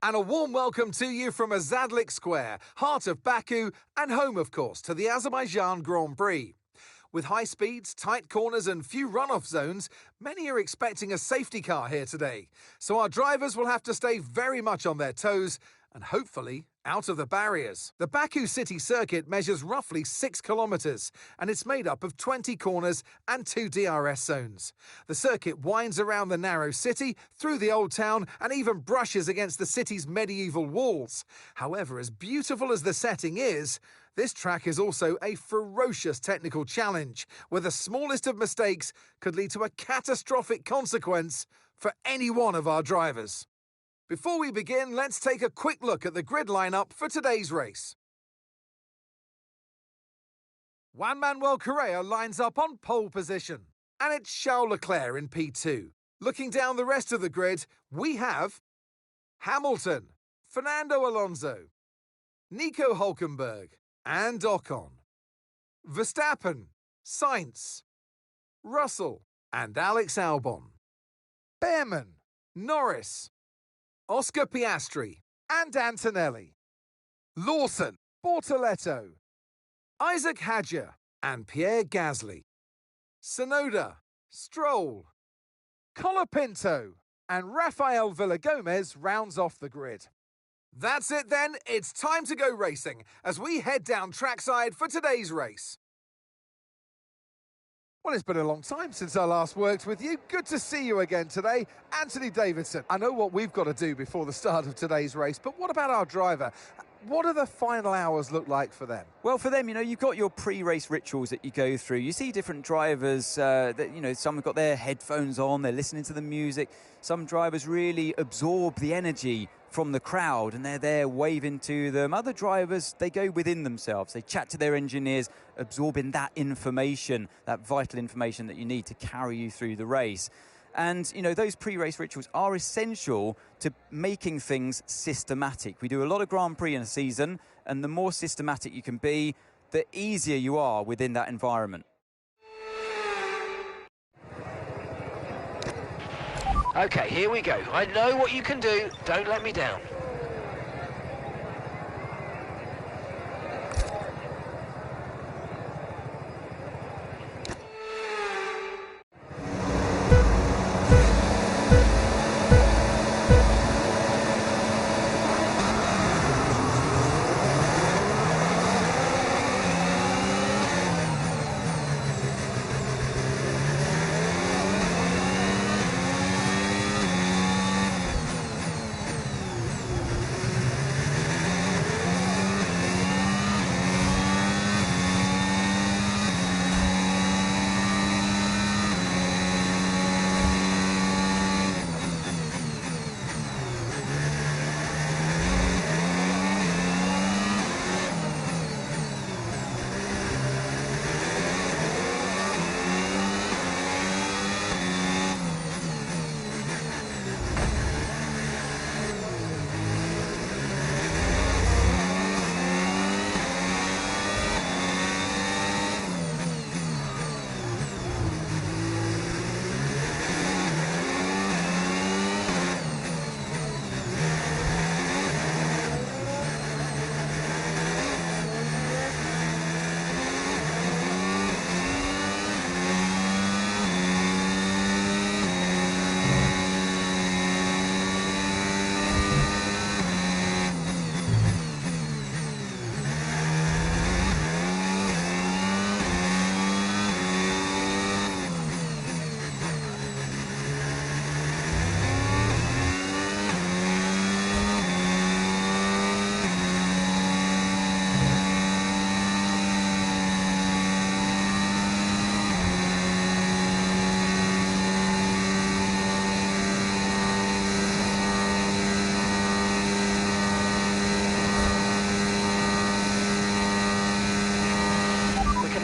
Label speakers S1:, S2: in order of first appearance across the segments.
S1: And a warm welcome to you from Azadlik Square, heart of Baku and home, of course, to the Azerbaijan Grand Prix. With high speeds, tight corners and few runoff zones, many are expecting a safety car here today. So our drivers will have to stay very much on their toes and hopefully out of the barriers. The Baku city circuit measures roughly 6 kilometres and it's made up of 20 corners and 2 DRS zones. The circuit winds around the narrow city, through the old town and even brushes against the city's medieval walls. However, as beautiful as the setting is, this track is also a ferocious technical challenge, where the smallest of mistakes could lead to a catastrophic consequence for any one of our drivers. Before we begin, let's take a quick look at the grid lineup for today's race. Juan Manuel Correa lines up on pole position, and it's Charles Leclerc in P2. Looking down the rest of the grid, we have Hamilton, Fernando Alonso, Nico Hülkenberg, and Ocon, Verstappen, Sainz, Russell, and Alex Albon, Behrman, Norris, Oscar Piastri, and Antonelli, Lawson, Bortoletto, Isaac Hadjar, and Pierre Gasly, Tsunoda, Stroll, Colapinto, and Rafael Villagomez rounds off the grid. That's it then, it's time to go racing as we head down trackside for today's race. Well, it's been a long time since I last worked with you. Good to see you again today. Anthony Davidson, I know what we've got to do before the start of today's race, but what about our driver? What do the final hours look like for them?
S2: Well, for them, you've got your pre-race rituals that you go through. You see different drivers some have got their headphones on, they're listening to the music. Some drivers really absorb the energy from the crowd and they're there waving to them. Other drivers, they go within themselves. They chat to their engineers, absorbing that information, that vital information that you need to carry you through the race. And, those pre-race rituals are essential to making things systematic. We do a lot of Grand Prix in a season, and the more systematic you can be, the easier you are within that environment.
S3: Okay, here we go. I know what you can do. Don't let me down.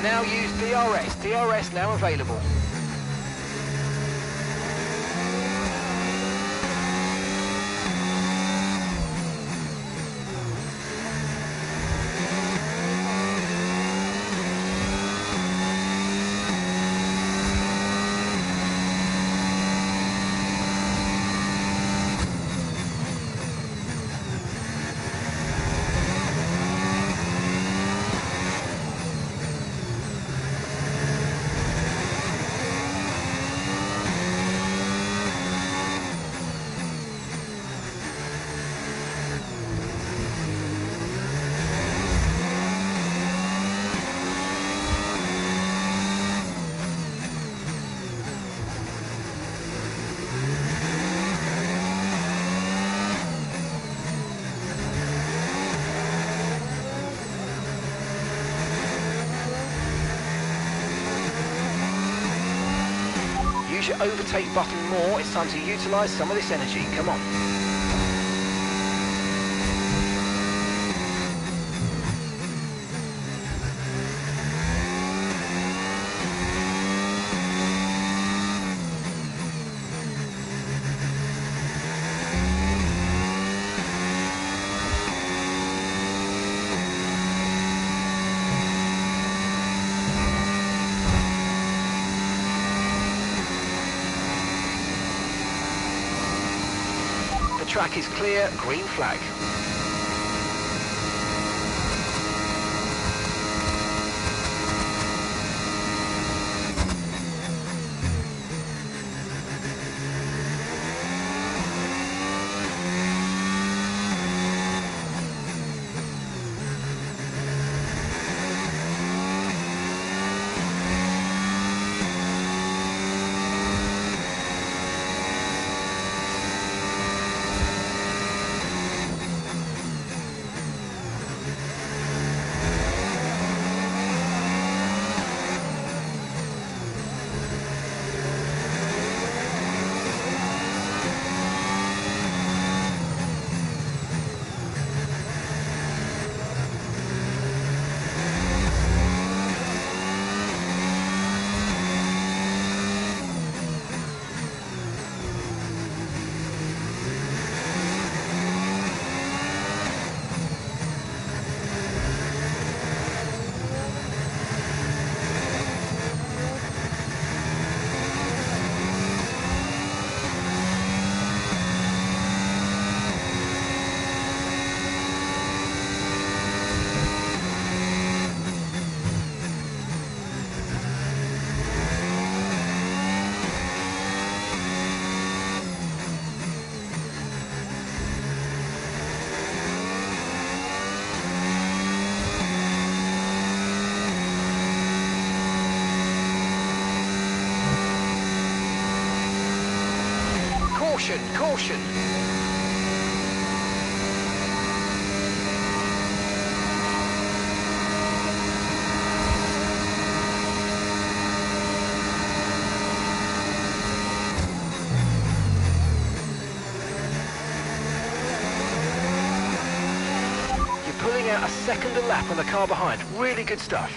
S3: Now use DRS. DRS now available. push your overtake button more. It's time to utilise some of this energy. Come on. The track is clear, green flag. Caution, caution. You're pulling out a second a lap on the car behind. Really good stuff.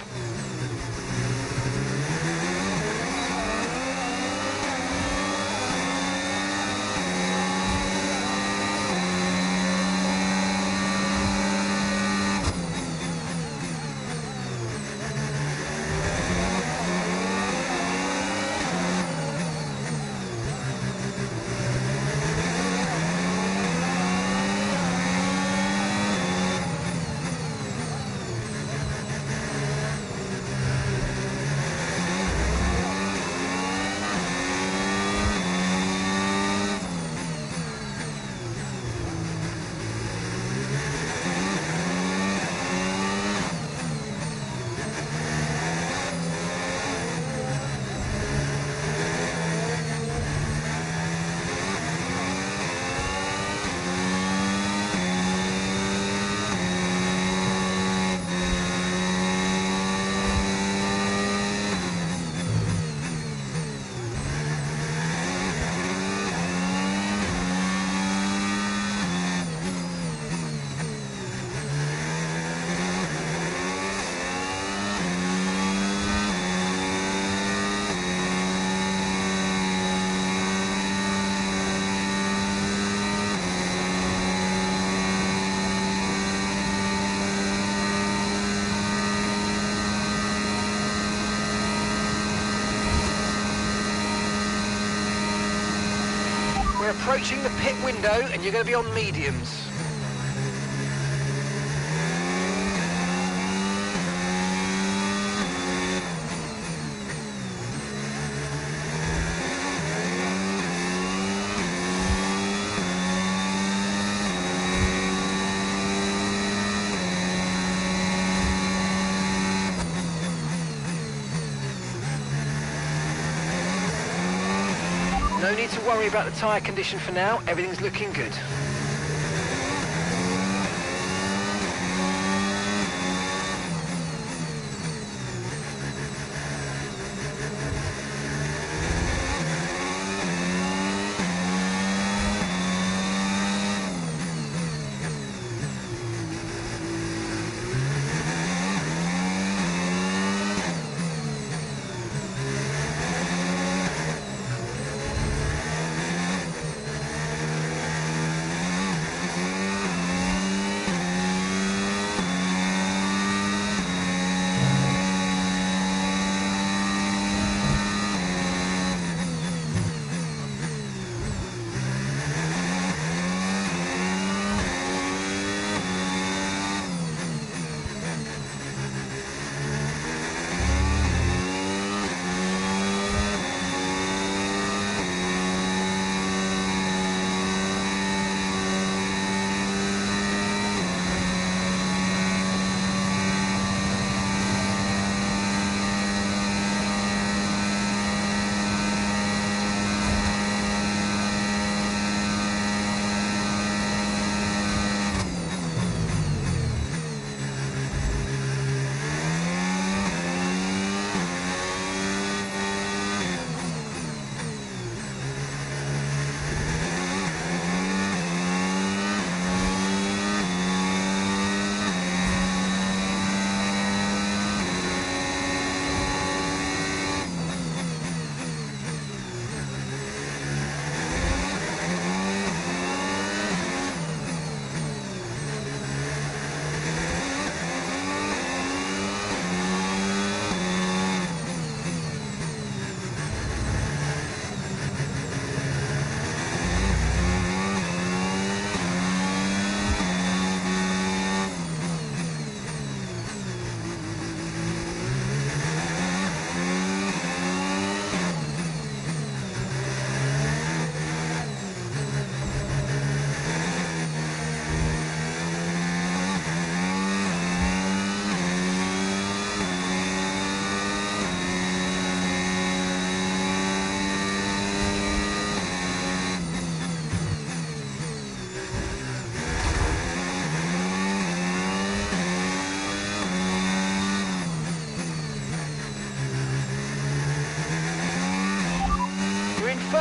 S3: We're approaching the pit window and you're going to be on mediums. No need to worry about the tyre condition for now, everything's looking good.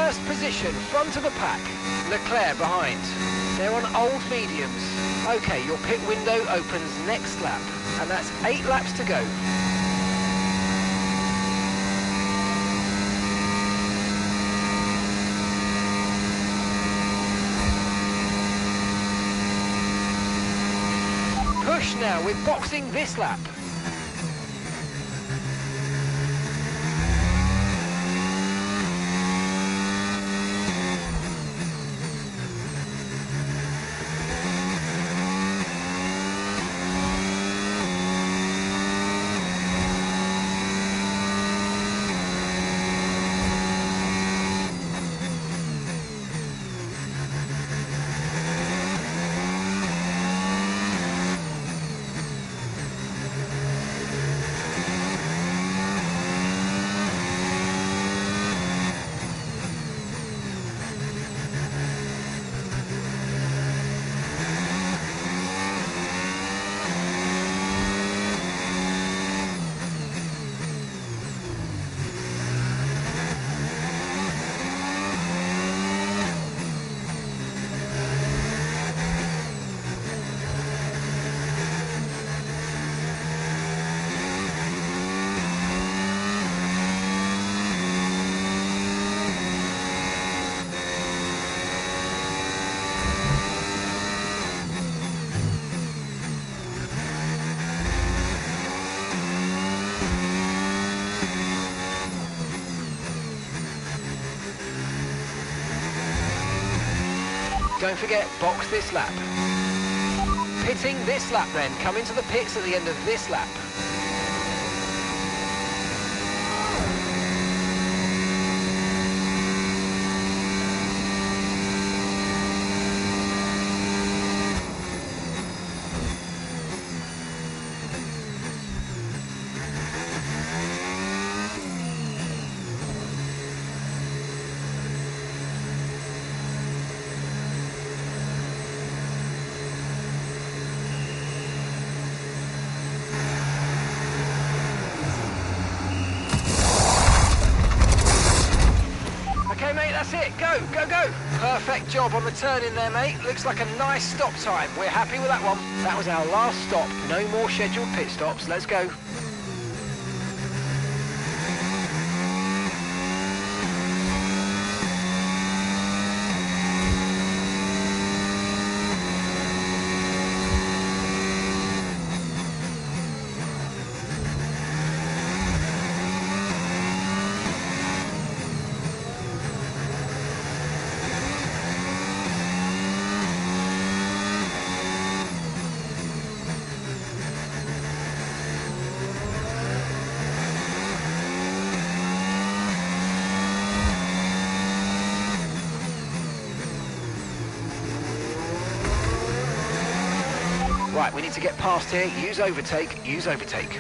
S3: first position, front of the pack. Leclerc behind. They're on old mediums. Okay, your pit window opens next lap, and that's 8 laps to go. Push now, we're boxing this lap. Don't forget, box this lap. Pitting this lap then. Come into the pits at the end of this lap. That's it, go, go, go. Perfect job on the turn in there, mate. Looks like a nice stop time. We're happy with that one. That was our last stop. No more scheduled pit stops. Let's go. Right, we need to get past here. Use overtake, use overtake.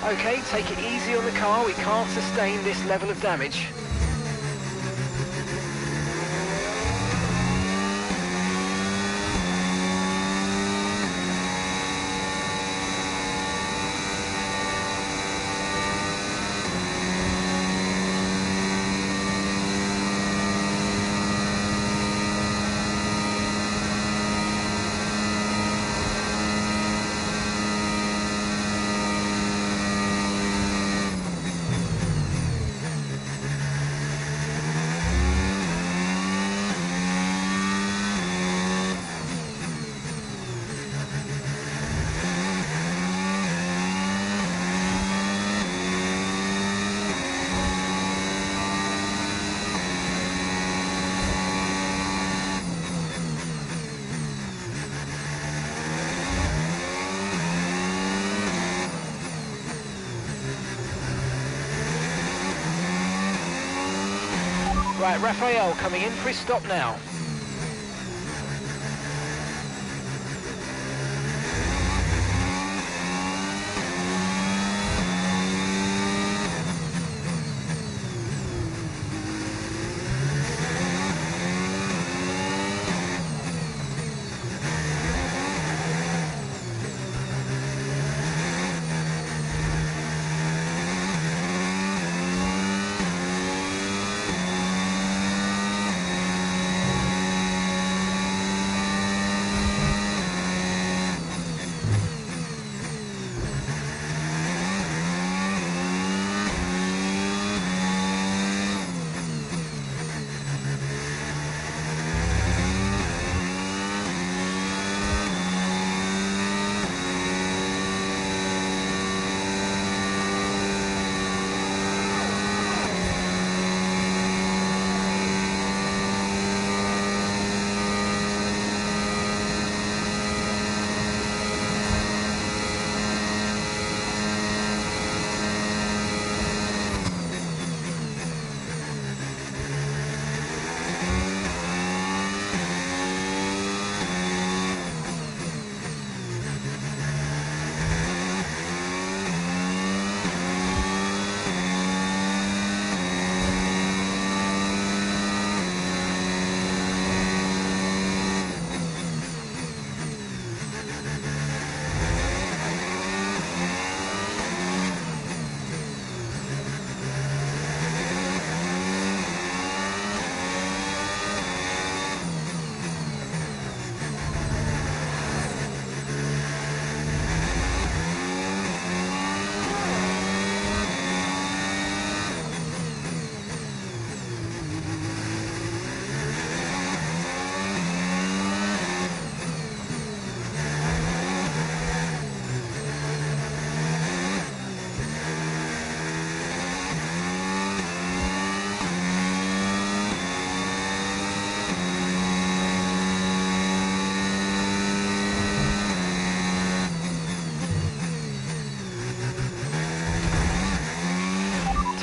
S3: Okay, take it easy on the car. We can't sustain this level of damage. Right, Raphael coming in for his stop now.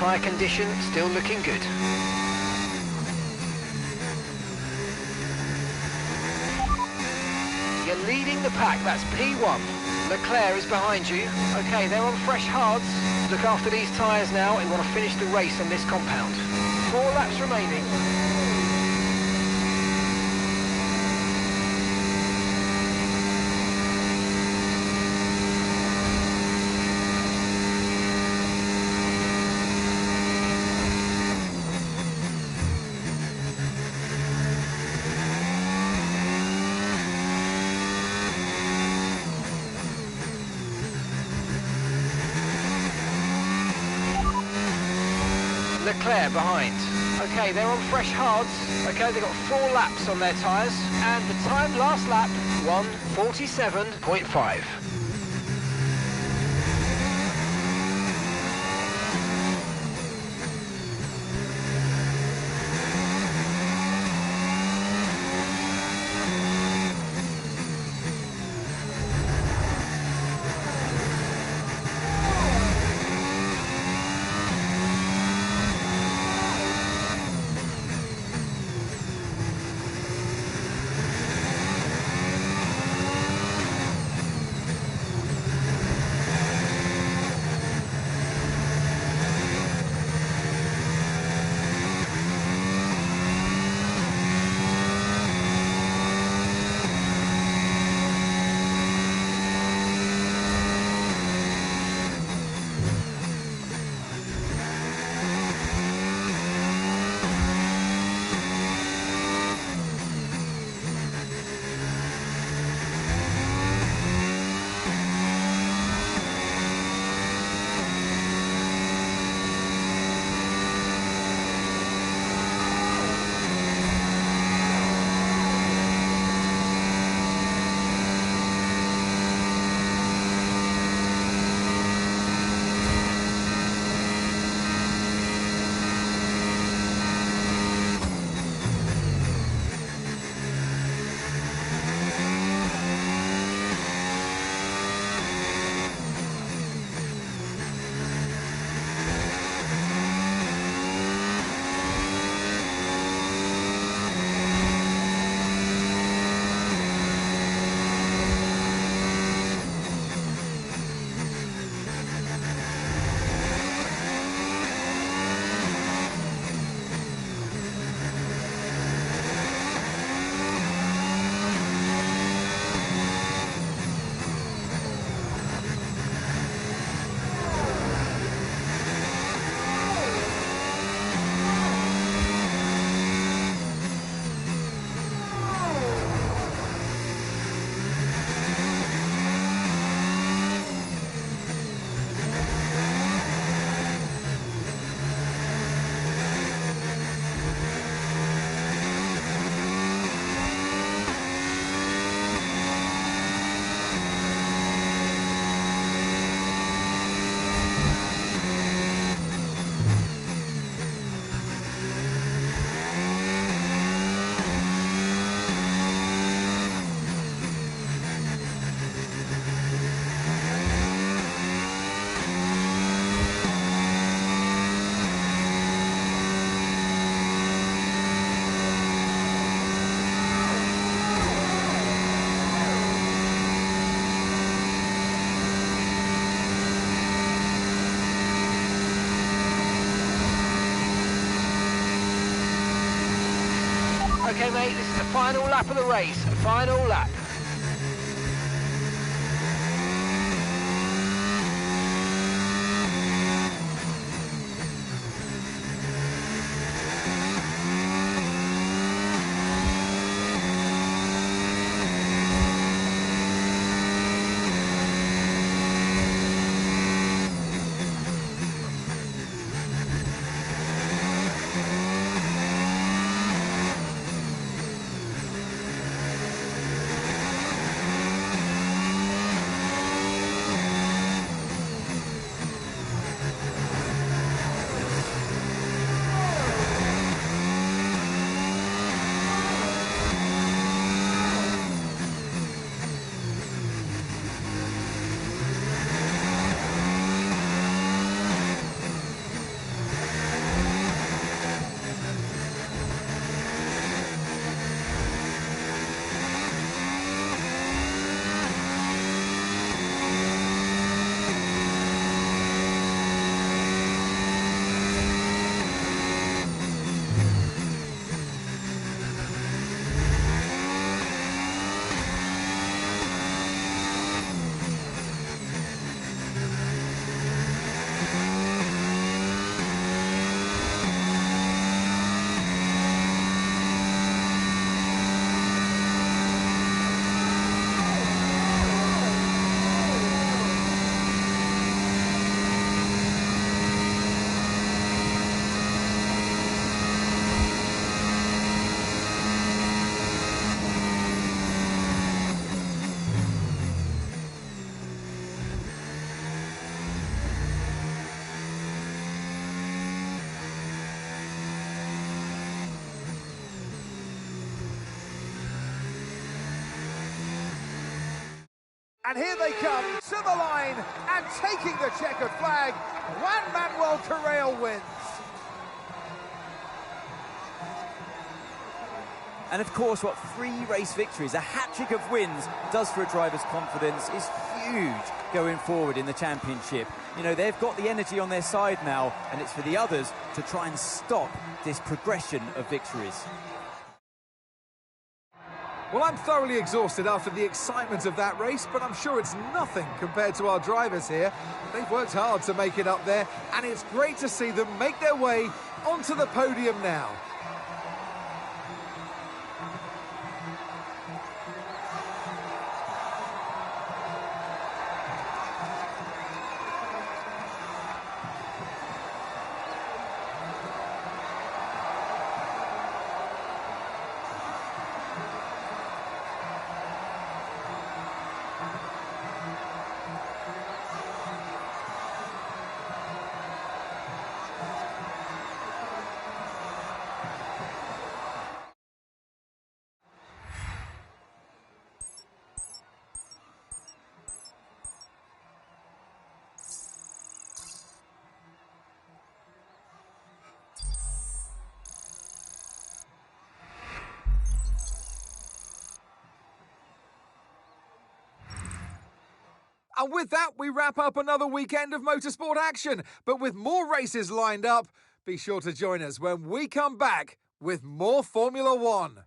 S3: Tyre condition still looking good. You're leading the pack, that's P1. Leclerc is behind you. Okay, they're on fresh hards. Look after these tyres now. We want to finish the race on this compound. 4 laps remaining. Leclerc behind. Okay, they're on fresh hards. Okay, they've got 4 laps on their tyres. And the time last lap, 1:47.5. Okay, mate, this is the final lap of the race. Final lap.
S1: And here they come to the line and taking the checkered flag. Juan Manuel Correa wins.
S2: And of course, what 3 race victories, a hat-trick of wins, does for a driver's confidence is huge going forward in the championship. You know, they've got the energy on their side now, and it's for the others to try and stop this progression of victories.
S1: Well, I'm thoroughly exhausted after the excitement of that race, but I'm sure it's nothing compared to our drivers here. They've worked hard to make it up there, and it's great to see them make their way onto the podium now. And with that, we wrap up another weekend of motorsport action. But with more races lined up, be sure to join us when we come back with more Formula One.